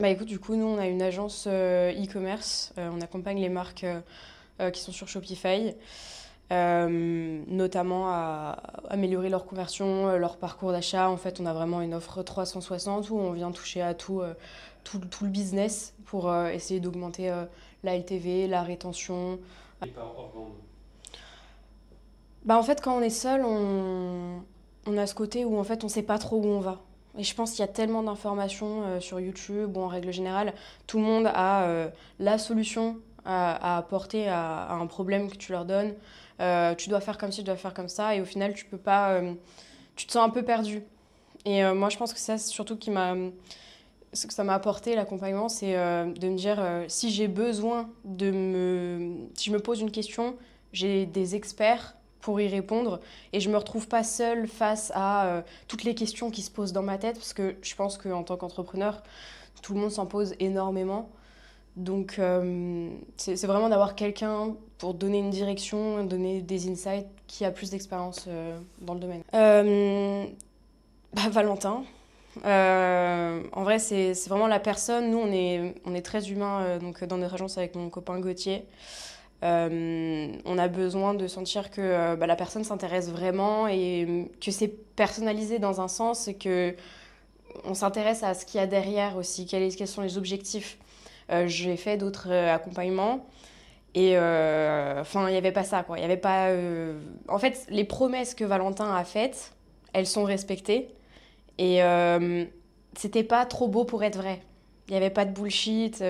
Bah écoute, du coup, nous, on a une agence e-commerce. On accompagne les marques qui sont sur Shopify, notamment à améliorer leur conversion, leur parcours d'achat. En fait, on a vraiment une offre 360 où on vient toucher à tout le business pour essayer d'augmenter la LTV, la rétention. Et par hors bande. Bah en fait, quand on est seul, on a ce côté où en fait, on sait pas trop où on va. Et je pense qu'il y a tellement d'informations sur YouTube ou en règle générale, tout le monde a la solution à apporter à un problème que tu leur donnes. Tu dois faire comme ci, tu dois faire comme ça, et au final, tu peux pas. Tu te sens un peu perdu. Et moi, je pense que ça, c'est surtout ce que ça m'a apporté l'accompagnement, c'est de me dire si j'ai besoin si je me pose une question, j'ai des experts pour y répondre et je me retrouve pas seule face à toutes les questions qui se posent dans ma tête parce que je pense qu'en tant qu'entrepreneur, tout le monde s'en pose énormément. Donc c'est vraiment d'avoir quelqu'un pour donner une direction, donner des insights qui a plus d'expérience dans le domaine. Valentin. En vrai, c'est vraiment la personne. Nous, on est très humains donc, dans notre agence avec mon copain Gauthier. On a besoin de sentir que la personne s'intéresse vraiment et que c'est personnalisé dans un sens et que on s'intéresse à ce qu'il y a derrière aussi, quels sont les objectifs. J'ai fait d'autres accompagnements et enfin, il n'y avait pas ça, quoi. Il y avait pas. En fait, les promesses que Valentin a faites, elles sont respectées. Et c'était pas trop beau pour être vrai. Il n'y avait pas de bullshit.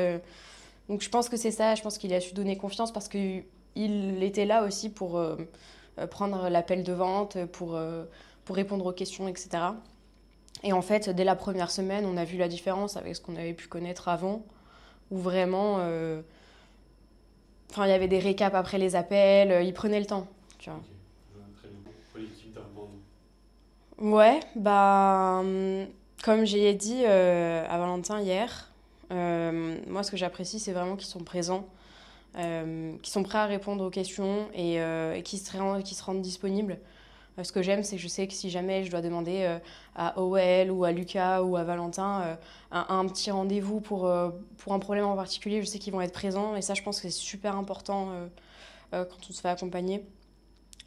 Donc je pense que c'est ça. Je pense qu'il a su donner confiance parce qu'il était là aussi pour prendre l'appel de vente, pour répondre aux questions, etc. Et en fait, dès la première semaine, on a vu la différence avec ce qu'on avait pu connaître avant, où vraiment, enfin, il y avait des récaps après les appels, il prenait le temps, tu vois. Ok, je vois très bien. Pour l'équipe d'hors bande. Ouais, comme j'ai dit à Valentin hier, moi ce que j'apprécie c'est vraiment qu'ils sont présents, qu'ils sont prêts à répondre aux questions et qu'ils se rendent disponibles. Ce que j'aime c'est que je sais que si jamais je dois demander à OL ou à Lucas ou à Valentin un petit rendez-vous pour un problème en particulier, je sais qu'ils vont être présents et ça je pense que c'est super important quand on se fait accompagner.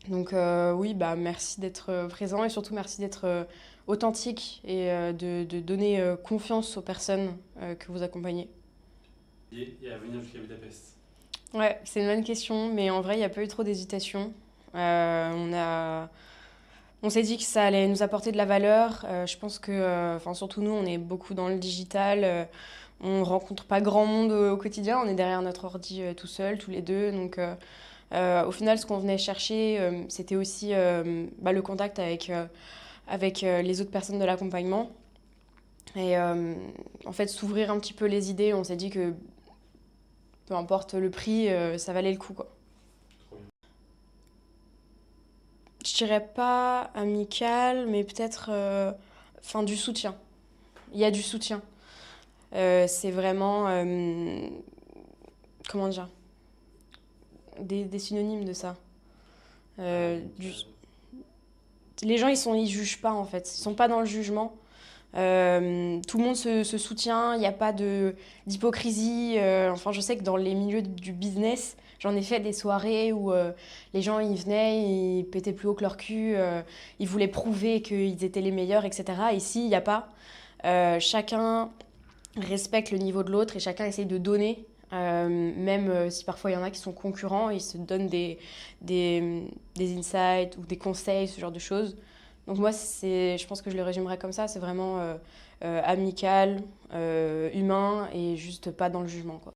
Donc oui, merci d'être présent et surtout merci d'être authentique et de donner confiance aux personnes que vous accompagnez. Et à venir jusqu'à Budapest. Ouais, c'est une bonne question, mais en vrai, il n'y a pas eu trop d'hésitation. On s'est dit que ça allait nous apporter de la valeur. Je pense que, enfin, surtout nous, on est beaucoup dans le digital. On rencontre pas grand monde au quotidien. On est derrière notre ordi tout seul, tous les deux. Donc, au final, ce qu'on venait chercher, c'était aussi le contact avec les autres personnes de l'accompagnement. Et en fait, s'ouvrir un petit peu les idées, on s'est dit que peu importe le prix, ça valait le coup, quoi. Trop bien. Je dirais pas amical, mais peut-être enfin, du soutien. Il y a du soutien. C'est vraiment, comment dire, des synonymes de ça. Euh, du- Amical. les gens, ils jugent pas en fait. Ils sont pas dans le jugement. Tout le monde se soutient, il n'y a pas d'hypocrisie. Enfin, je sais que dans les milieux du business, j'en ai fait des soirées où les gens ils venaient, ils pétaient plus haut que leur cul, ils voulaient prouver qu'ils étaient les meilleurs, etc. Ici, il n'y a pas. Chacun respecte le niveau de l'autre et chacun essaye de donner. Même si parfois il y en a qui sont concurrents, ils se donnent des insights ou des conseils, ce genre de choses. Donc moi, je pense que je le résumerais comme ça, c'est vraiment amical, humain et juste pas dans le jugement, quoi.